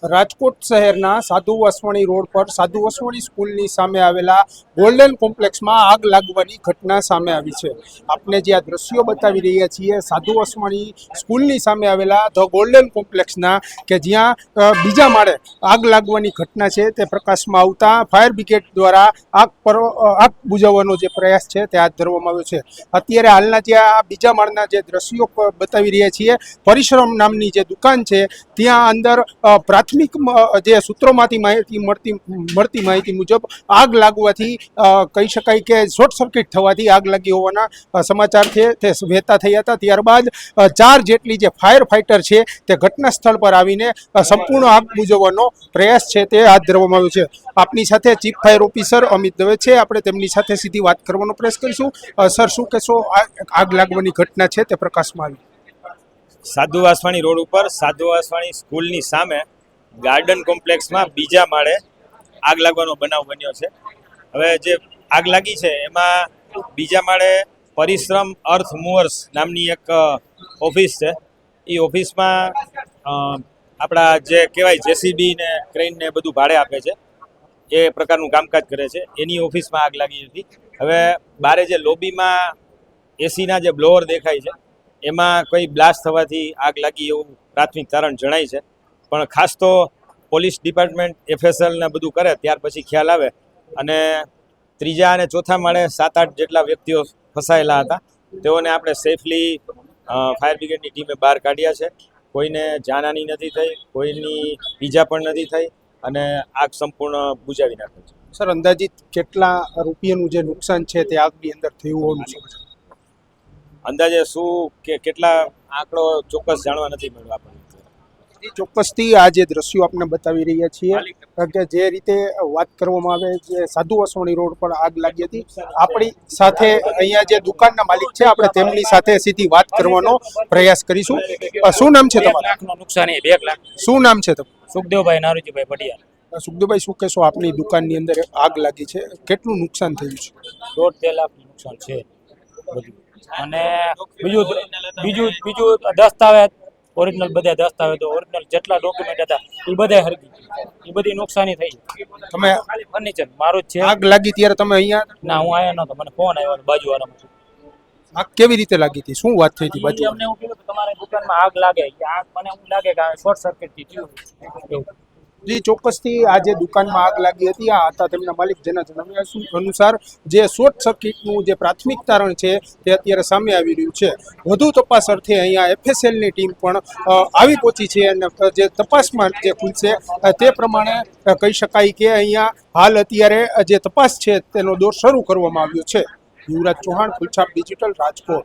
રાજકોટ શહેરના સાધુ વાસવાણી રોડ પર સાધુ વાસવાણી સ્કૂલની સામે આવેલા ગોલ્ડન કોમ્પ્લેક્સમાં આગ લાગવાની ઘટના સામે આવી છે। આપને જે આ દ્રશ્યો બતાવી રહ્યા છીએ સાધુ વાસવાણી સ્કૂલની સામે આવેલા ધ ગોલ્ડન કોમ્પ્લેક્સના કે જ્યાં બીજા માળે આગ લાગવાની ઘટના છે તે પ્રકાશમાં આવતા ફાયર બ્રિગેડ દ્વારા આગ બુઝાવવાનો જે પ્રયાસ છે તે હાથ ધરવામાં આવ્યો છે। અત્યારે હાલના જે આ બીજા માળના જે દ્રશ્યો બતાવી રહ્યા છીએ, પરિશ્રમ નામની જે દુકાન છે ત્યાં અંદર પ્રાથમિક જે સૂત્રોમાંથી મળતી માહિતી મુજબ આગ લાગવાથી કહી શકાય કે શોર્ટ સર્કિટ થવાથી આગ લાગી હોવાના સમાચાર છે તે વહેતા થયા હતા। ત્યારબાદ 4 જેટલી જે ફાયર ફાઇટર છે તે ઘટના સ્થળ પર આવીને સંપૂર્ણ આગ બુઝાવવાનો પ્રયાસ છે તે હાથ ધરવામાં આવ્યો છે। આપની સાથે chief fire officer Amit Dave છે, આપણે તેમની સાથે સીધી વાત કરવાનો પ્રયાસ કરીશું। સર, શું કહેશો, આગ લાગવાની ઘટના છે તે પ્રકાશમાં આવી? સાધુ વાસવાણી રોડ ઉપર સાધુ વાસવાણી સ્કૂલની સામે ગાર્ડન કોમ્પ્લેક્સમાં બીજા માળે આગ લાગવાનો બનાવ બન્યો છે। હવે જે આગ લાગી છે એમાં બીજા માળે પરિશ્રમ અર્થ મૂવર્સ નામની એક ઓફિસ છે। એ ઓફિસમાં આપણા જે કહેવાય જેસીબી ને ક્રેન ને બધું ભાડે આપે છે, એ પ્રકારનું કામકાજ કરે છે। એની ઓફિસમાં આગ લાગી હતી। હવે બારે જે લોબીમાં એસીના જે બ્લોઅર દેખાય છે એમાં કોઈ બ્લાસ્ટ થવાથી આગ લાગી એવું પ્રાથમિક તારણ જણાય છે। પણ ખાસ તો પોલીસ ડિપાર્ટમેન્ટ એફએસએલ ને બધું કરે ત્યાર પછી ખ્યાલ આવે। અને ત્રીજા અને ચોથા માળે 7-8 જેટલા વ્યક્તિઓ ફસાયેલા હતા, તેઓને આપણે સેફલી ફાયર બ્રિગેડની ટીમે બહાર કાઢ્યા છે। કોઈને જાનહાની નથી થઈ, કોઈની ઈજા પણ નથી થઈ અને આગ સંપૂર્ણ બુઝાવી નાખી છે। સર, અંદાજિત કેટલા રૂપિયાનું જે નુકસાન છે તે આગની અંદર થયું હોવાનું છે? અંદાજે શું કે કેટલા આંકડો ચોક્કસ જાણવા નથી મળ્યો આપણને। ચોક્કસથી આ જે દ્રશ્યો આપણે બતાવી રહ્યા છીએ કે જે રીતે વાત કરવામાં આવે જે સાધુ વાસવાણી રોડ પર આગ લાગી હતી, આપણી સાથે અહીંયા જે દુકાનના માલિક છે આપણે તેમની સાથે સીધી વાત કરવાનો પ્રયાસ કરીશું। શું નામ છે તમારું? 1 લાખનું નુકસાન એ 2 લાખ। શું નામ છે તમારું? સુખદેવભાઈ નારુજીભાઈ પટિયાલ। સુખદેવભાઈ, શું કહેશો, આપની દુકાનની અંદર આગ લાગી છે, કેટલું નુકસાન થયું છે? 1.5 લાખનું નુકસાન છે બધું। અને બીજું દસ્તાવેજ ઓરિજિનલ, બધા દસ્તાવેજો ઓરિજિનલ જેટલા ડોક્યુમેન્ટ હતા એ બધા હરગી ગયા, એ બધી નુકસાની થઈ। તમે ખાલી ફર્નિચર મારું જ છે। આગ લાગી ત્યારે તમે અહીંયા? ના, હું આયા નતો, મને ફોન આવ્યો બાજુવાળામાં। આગ કેવી રીતે લાગી હતી, શું વાત થઈ હતી બાજુ? અમને એવું કીધું કે તમારી દુકાનમાં આગ લાગે, આગ મને એવું લાગે કે શોર્ટ સર્કિટથી થયું એવું। જી, ચોક્કસથી આ જે દુકાનમાં આગ લાગી હતી આ હતા તેમના માલિક, જેના જણાવ્યા અનુસાર જે શોર્ટ સર્કિટનું જે પ્રાથમિક તારણ છે તે અત્યારે સામે આવી રહ્યું છે। વધુ તપાસ અર્થે અહીંયા એફએસએલની ટીમ પણ આવી પહોંચી છે અને જે તપાસમાં જે ખુલશે તે પ્રમાણે કહી શકાય કે અહીંયા હાલ અત્યારે જે તપાસ છે તેનો દોર શરૂ કરવામાં આવ્યો છે। યુવરાજ ચૌહાણ, ફૂલછાપ ડિજિટલ, રાજકોટ।